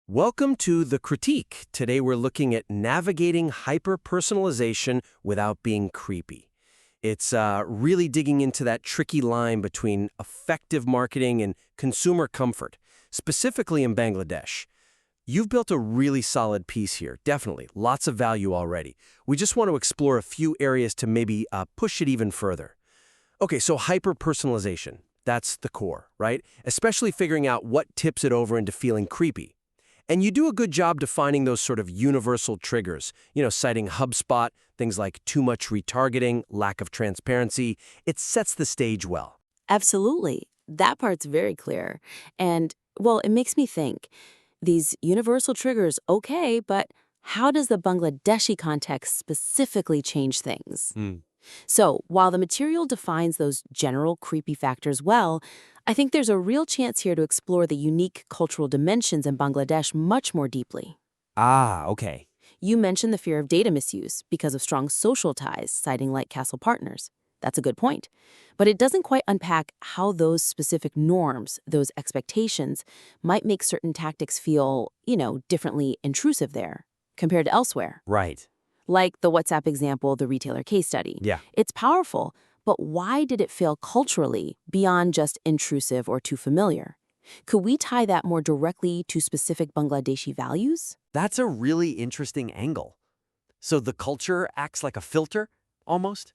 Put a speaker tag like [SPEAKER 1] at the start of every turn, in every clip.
[SPEAKER 1] Welcome to The Critique. Today we're looking at navigating hyper-personalization without being creepy. It's really digging into that tricky line between effective marketing and consumer comfort, specifically in Bangladesh. You've built a really solid piece here, definitely. Lots of value already. We just want to explore a few areas to maybe push it even further. Okay, so hyper-personalization. That's the core, right? Especially figuring out what tips it over into feeling creepy. And you do a good job defining those sort of universal triggers, citing HubSpot, things like too much retargeting, lack of transparency. It sets the stage well.
[SPEAKER 2] Absolutely. That part's very clear. And, well, it makes me think, these universal triggers, okay, but how does the Bangladeshi context specifically change things? So, while the material defines those general creepy factors well, I think there's a real chance here to explore the unique cultural dimensions in Bangladesh much more deeply.
[SPEAKER 1] Okay.
[SPEAKER 2] You mentioned the fear of data misuse because of strong social ties, citing like Castle Partners. That's a good point. But it doesn't quite unpack how those specific norms, those expectations, might make certain tactics feel, differently intrusive there compared to elsewhere.
[SPEAKER 1] Right.
[SPEAKER 2] Like the WhatsApp example, the retailer case study.
[SPEAKER 1] Yeah.
[SPEAKER 2] It's powerful, but why did it fail culturally beyond just intrusive or too familiar? Could we tie that more directly to specific Bangladeshi values?
[SPEAKER 3] That's a really interesting angle. So the culture acts like a filter, almost?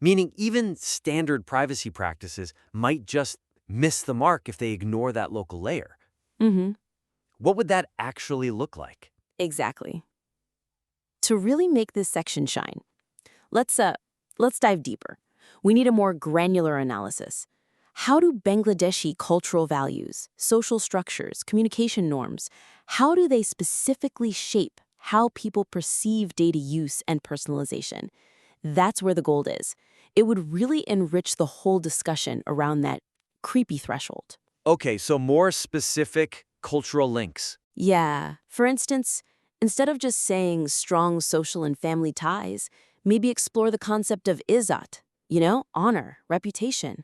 [SPEAKER 3] Meaning even standard privacy practices might just miss the mark if they ignore that local layer.
[SPEAKER 2] Mm-hmm.
[SPEAKER 3] What would that actually look like?
[SPEAKER 2] Exactly. To really make this section shine, let's dive deeper. We need a more granular analysis. How do Bangladeshi cultural values, social structures, communication norms, how do they specifically shape how people perceive data use and personalization? That's where the gold is. It would really enrich the whole discussion around that creepy threshold.
[SPEAKER 3] Okay, so more specific cultural links.
[SPEAKER 2] Yeah. For instance, instead of just saying strong social and family ties, maybe explore the concept of izzat, honor, reputation.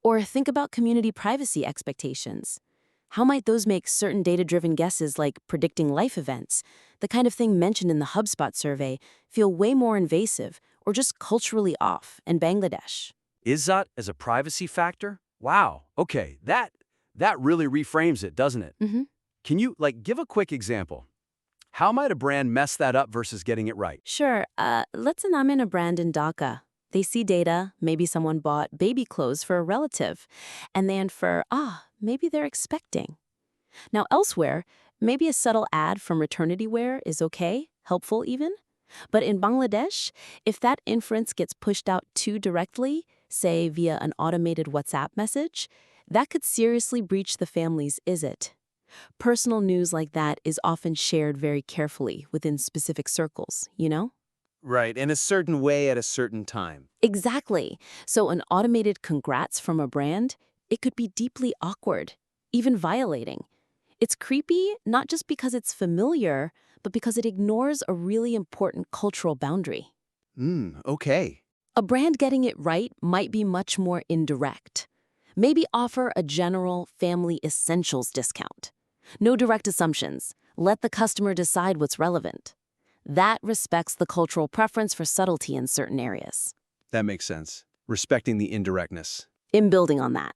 [SPEAKER 2] Or think about community privacy expectations. How might those make certain data-driven guesses like predicting life events, the kind of thing mentioned in the HubSpot survey, feel way more invasive or just culturally off in Bangladesh?
[SPEAKER 3] Izzat as a privacy factor? Wow, okay, that really reframes it, doesn't it?
[SPEAKER 2] Mm-hmm.
[SPEAKER 3] Can you, give a quick example? How might a brand mess that up versus getting it right?
[SPEAKER 2] Sure. Let's imagine a brand in Dhaka. They see data, maybe someone bought baby clothes for a relative, and they infer, maybe they're expecting. Now elsewhere, maybe a subtle ad from maternity wear is okay, helpful even. But in Bangladesh, if that inference gets pushed out too directly, say via an automated WhatsApp message, that could seriously breach the family's "is-it?" Personal news like that is often shared very carefully within specific circles,
[SPEAKER 1] Right, in a certain way at a certain time.
[SPEAKER 2] Exactly. So an automated congrats from a brand, it could be deeply awkward, even violating. It's creepy not just because it's familiar, but because it ignores a really important cultural boundary.
[SPEAKER 1] Okay.
[SPEAKER 2] A brand getting it right might be much more indirect. Maybe offer a general family essentials discount. No direct assumptions. Let the customer decide what's relevant. That respects the cultural preference for subtlety in certain areas.
[SPEAKER 1] That makes sense. Respecting the indirectness.
[SPEAKER 2] In building on that,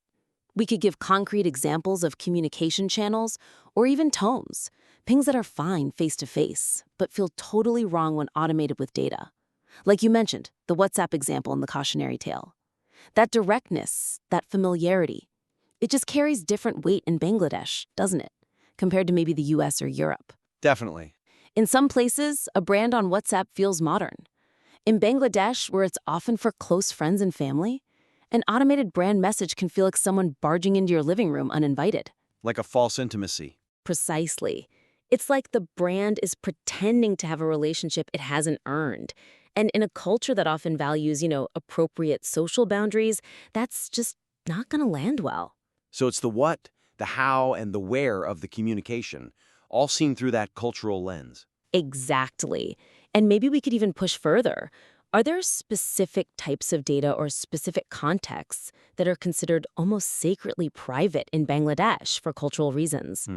[SPEAKER 2] we could give concrete examples of communication channels or even tones, things that are fine face-to-face, but feel totally wrong when automated with data. Like you mentioned, the WhatsApp example in the cautionary tale. That directness, that familiarity, it just carries different weight in Bangladesh, doesn't it, compared to maybe the US or Europe?
[SPEAKER 1] Definitely.
[SPEAKER 2] In some places, a brand on WhatsApp feels modern. In Bangladesh, where it's often for close friends and family, an automated brand message can feel like someone barging into your living room uninvited.
[SPEAKER 1] Like a false intimacy.
[SPEAKER 2] Precisely. It's like the brand is pretending to have a relationship it hasn't earned. And in a culture that often values, appropriate social boundaries, that's just not going to land well.
[SPEAKER 3] So it's the what, the how, and the where of the communication, all seen through that cultural lens.
[SPEAKER 2] Exactly. And maybe we could even push further. Are there specific types of data or specific contexts that are considered almost sacredly private in Bangladesh for cultural reasons?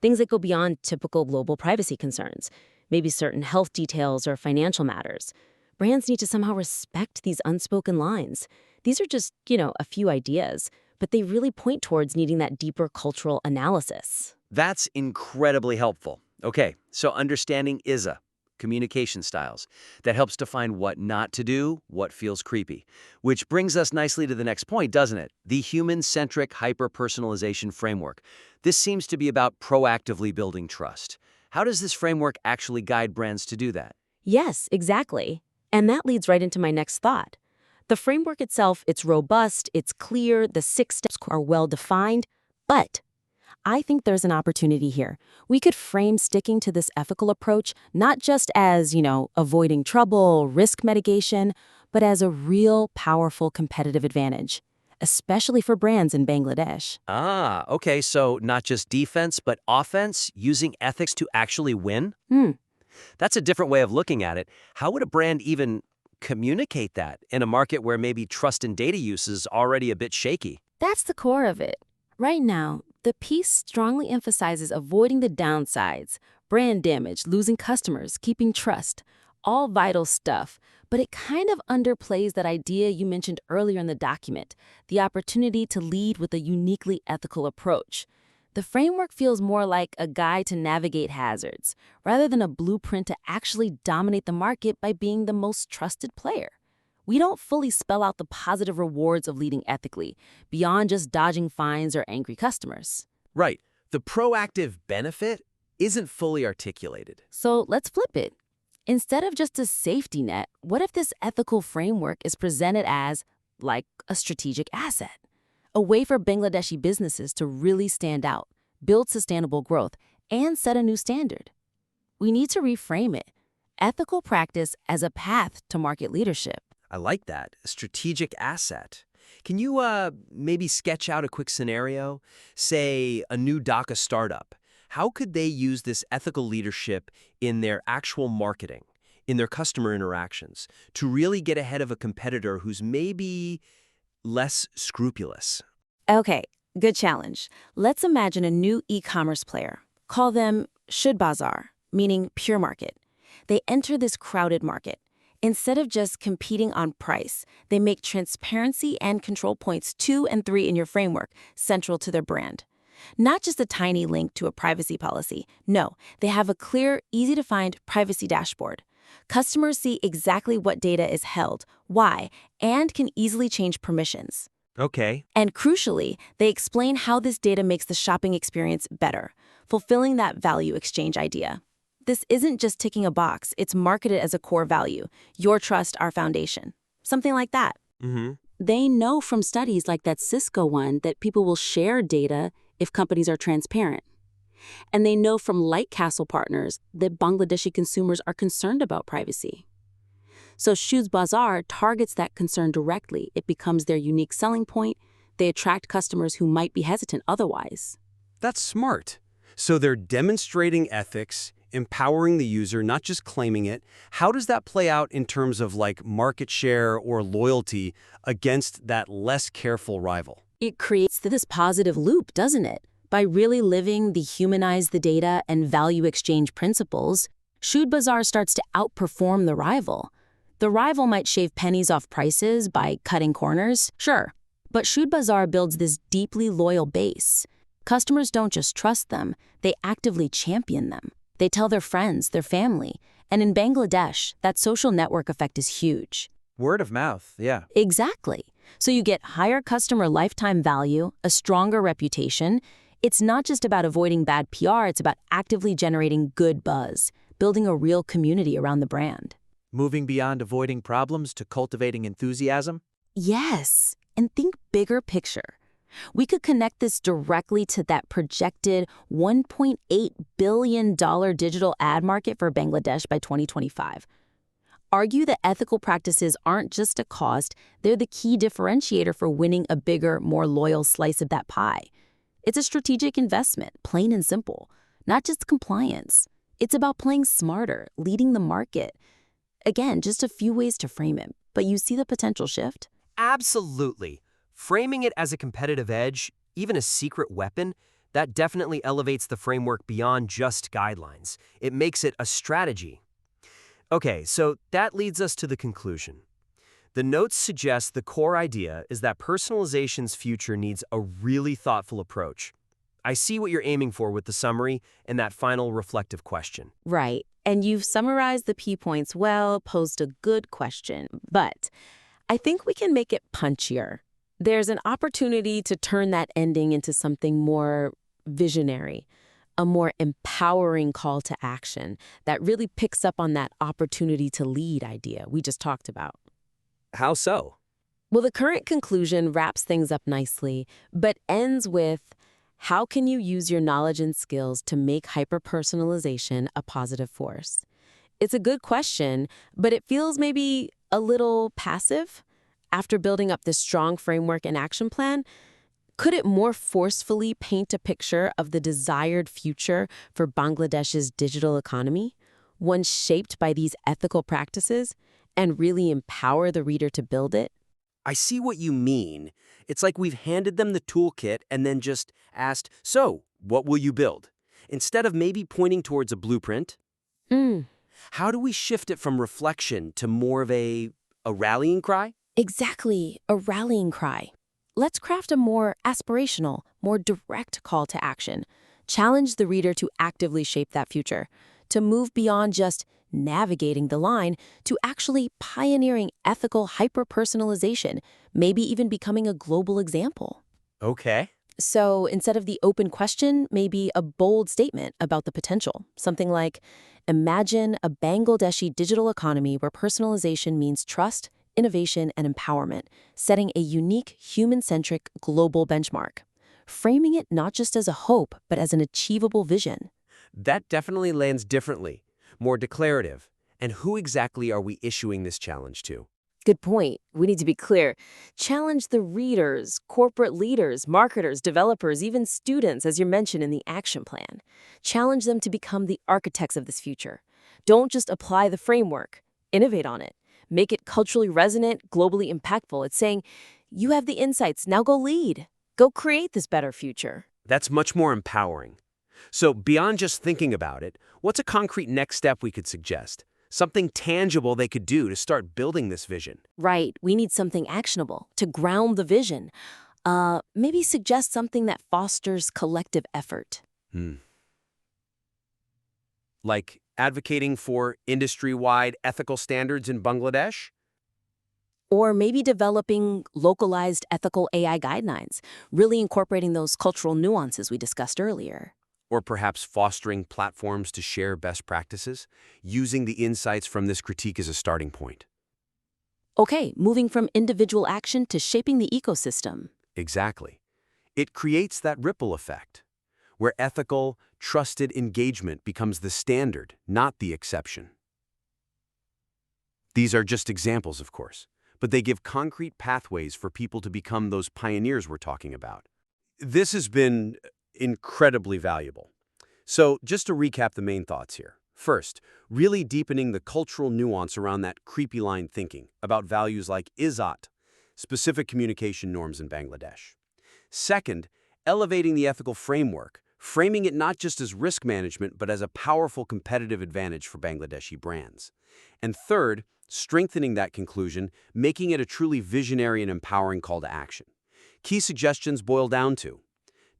[SPEAKER 2] Things that go beyond typical global privacy concerns, maybe certain health details or financial matters. Brands need to somehow respect these unspoken lines. These are just, a few ideas, but they really point towards needing that deeper cultural analysis.
[SPEAKER 1] That's incredibly helpful. Okay, so understanding ISA, communication styles, that helps define what not to do, what feels creepy. Which brings us nicely to the next point, doesn't it? The human-centric hyper-personalization framework. This seems to be about proactively building trust. How does this framework actually guide brands to do that?
[SPEAKER 2] Yes, exactly. And that leads right into my next thought. The framework itself, it's robust, it's clear, the 6 steps are well-defined, but I think there's an opportunity here. We could frame sticking to this ethical approach not just as, avoiding trouble, risk mitigation, but as a real, powerful competitive advantage, especially for brands in Bangladesh.
[SPEAKER 1] Ah, okay, so not just defense, but offense, using ethics to actually win? That's a different way of looking at it. How would a brand even communicate that in a market where maybe trust in data use is already a bit shaky?
[SPEAKER 2] That's the core of it. Right now, the piece strongly emphasizes avoiding the downsides, brand damage, losing customers, keeping trust, all vital stuff, but it kind of underplays that idea you mentioned earlier in the document, the opportunity to lead with a uniquely ethical approach. The framework feels more like a guide to navigate hazards, rather than a blueprint to actually dominate the market by being the most trusted player. We don't fully spell out the positive rewards of leading ethically, beyond just dodging fines or angry customers.
[SPEAKER 1] Right. The proactive benefit isn't fully articulated.
[SPEAKER 2] So let's flip it. Instead of just a safety net, what if this ethical framework is presented as, like, a strategic asset? A way for Bangladeshi businesses to really stand out, build sustainable growth, and set a new standard. We need to reframe it. Ethical practice as a path to market leadership.
[SPEAKER 1] I like that. A strategic asset. Can you maybe sketch out a quick scenario? Say, a new Dhaka startup. How could they use this ethical leadership in their actual marketing, in their customer interactions, to really get ahead of a competitor who's maybe less scrupulous?
[SPEAKER 2] Okay, good challenge. Let's imagine a new e-commerce player. Call them Should Bazaar, meaning pure market. They enter this crowded market. Instead of just competing on price, they make transparency and control points 2 and 3 in your framework central to their brand. Not just a tiny link to a privacy policy. No, they have a clear, easy-to-find privacy dashboard. Customers see exactly what data is held, why, and can easily change permissions.
[SPEAKER 1] Okay.
[SPEAKER 2] And crucially, they explain how this data makes the shopping experience better, fulfilling that value exchange idea. This isn't just ticking a box, it's marketed as a core value. Your trust, our foundation. Something like that. They know from studies like that Cisco one that people will share data if companies are transparent. And they know from Light Castle partners that Bangladeshi consumers are concerned about privacy. So Shoes Bazaar targets that concern directly. It becomes their unique selling point. They attract customers who might be hesitant otherwise.
[SPEAKER 4] That's smart. So they're demonstrating ethics, empowering the user, not just claiming it. How does that play out in terms of market share or loyalty against that less careful rival?
[SPEAKER 2] It creates this positive loop, doesn't it? By really living the humanize the data and value exchange principles, Shoed Bazaar starts to outperform the rival. The rival might shave pennies off prices by cutting corners, sure, but Shoed Bazaar builds this deeply loyal base. Customers don't just trust them, they actively champion them. They tell their friends, their family, and in Bangladesh, that social network effect is huge.
[SPEAKER 1] Word of mouth, yeah.
[SPEAKER 2] Exactly. So you get higher customer lifetime value, a stronger reputation. It's not just about avoiding bad PR, it's about actively generating good buzz, building a real community around the brand.
[SPEAKER 5] Moving beyond avoiding problems to cultivating enthusiasm?
[SPEAKER 2] Yes, and think bigger picture. We could connect this directly to that projected $1.8 billion digital ad market for Bangladesh by 2025. Argue that ethical practices aren't just a cost, they're the key differentiator for winning a bigger, more loyal slice of that pie. It's a strategic investment, plain and simple, not just compliance. It's about playing smarter, leading the market. Again, just a few ways to frame it, but you see the potential shift?
[SPEAKER 1] Absolutely. Framing it as a competitive edge, even a secret weapon, that definitely elevates the framework beyond just guidelines. It makes it a strategy. Okay, so that leads us to the conclusion. The notes suggest the core idea is that personalization's future needs a really thoughtful approach. I see what you're aiming for with the summary and that final reflective question.
[SPEAKER 2] Right. And you've summarized the key points well, posed a good question, but I think we can make it punchier. There's an opportunity to turn that ending into something more visionary, a more empowering call to action that really picks up on that opportunity to lead idea we just talked about.
[SPEAKER 1] How so?
[SPEAKER 2] Well, the current conclusion wraps things up nicely, but ends with, how can you use your knowledge and skills to make hyper-personalization a positive force? It's a good question, but it feels maybe a little passive. After building up this strong framework and action plan, could it more forcefully paint a picture of the desired future for Bangladesh's digital economy, one shaped by these ethical practices, and really empower the reader to build it?
[SPEAKER 1] I see what you mean. It's like we've handed them the toolkit and then just asked, so, what will you build? Instead of maybe pointing towards a blueprint. How do we shift it from reflection to more of a rallying cry?
[SPEAKER 2] Exactly, a rallying cry. Let's craft a more aspirational, more direct call to action. Challenge the reader to actively shape that future, to move beyond just navigating the line to actually pioneering ethical hyper-personalization, maybe even becoming a global example.
[SPEAKER 1] Okay.
[SPEAKER 2] So instead of the open question, maybe a bold statement about the potential. Something like, imagine a Bangladeshi digital economy where personalization means trust, innovation, and empowerment, setting a unique, human-centric global benchmark. Framing it not just as a hope, but as an achievable vision.
[SPEAKER 1] That definitely lands differently, more declarative. And who exactly are we issuing this challenge to?
[SPEAKER 2] Good point. We need to be clear. Challenge the readers, corporate leaders, marketers, developers, even students, as you mentioned in the action plan. Challenge them to become the architects of this future. Don't just apply the framework. Innovate on it. Make it culturally resonant, globally impactful. It's saying, you have the insights, now go lead. Go create this better future.
[SPEAKER 1] That's much more empowering. So beyond just thinking about it, what's a concrete next step we could suggest? Something tangible they could do to start building this vision.
[SPEAKER 2] Right, we need something actionable to ground the vision. Maybe suggest something that fosters collective effort.
[SPEAKER 1] Like advocating for industry-wide ethical standards in Bangladesh?
[SPEAKER 2] Or maybe developing localized ethical AI guidelines, really incorporating those cultural nuances we discussed earlier.
[SPEAKER 1] Or perhaps fostering platforms to share best practices, using the insights from this critique as a starting point.
[SPEAKER 2] Okay, moving from individual action to shaping the ecosystem.
[SPEAKER 1] Exactly. It creates that ripple effect, where ethical, trusted engagement becomes the standard, not the exception. These are just examples, of course, but they give concrete pathways for people to become those pioneers we're talking about. This has been incredibly valuable. So just to recap the main thoughts here. First, really deepening the cultural nuance around that creepy line thinking about values like izzat, specific communication norms in Bangladesh. Second, elevating the ethical framework, framing it not just as risk management, but as a powerful competitive advantage for Bangladeshi brands. And third, strengthening that conclusion, making it a truly visionary and empowering call to action. Key suggestions boil down to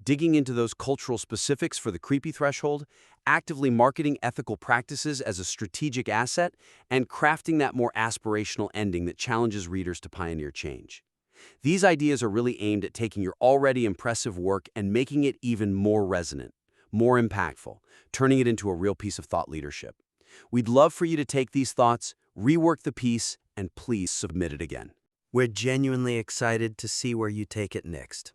[SPEAKER 1] digging into those cultural specifics for the creepy threshold, actively marketing ethical practices as a strategic asset, and crafting that more aspirational ending that challenges readers to pioneer change. These ideas are really aimed at taking your already impressive work and making it even more resonant, more impactful, turning it into a real piece of thought leadership. We'd love for you to take these thoughts, rework the piece, and please submit it again.
[SPEAKER 3] We're genuinely excited to see where you take it next.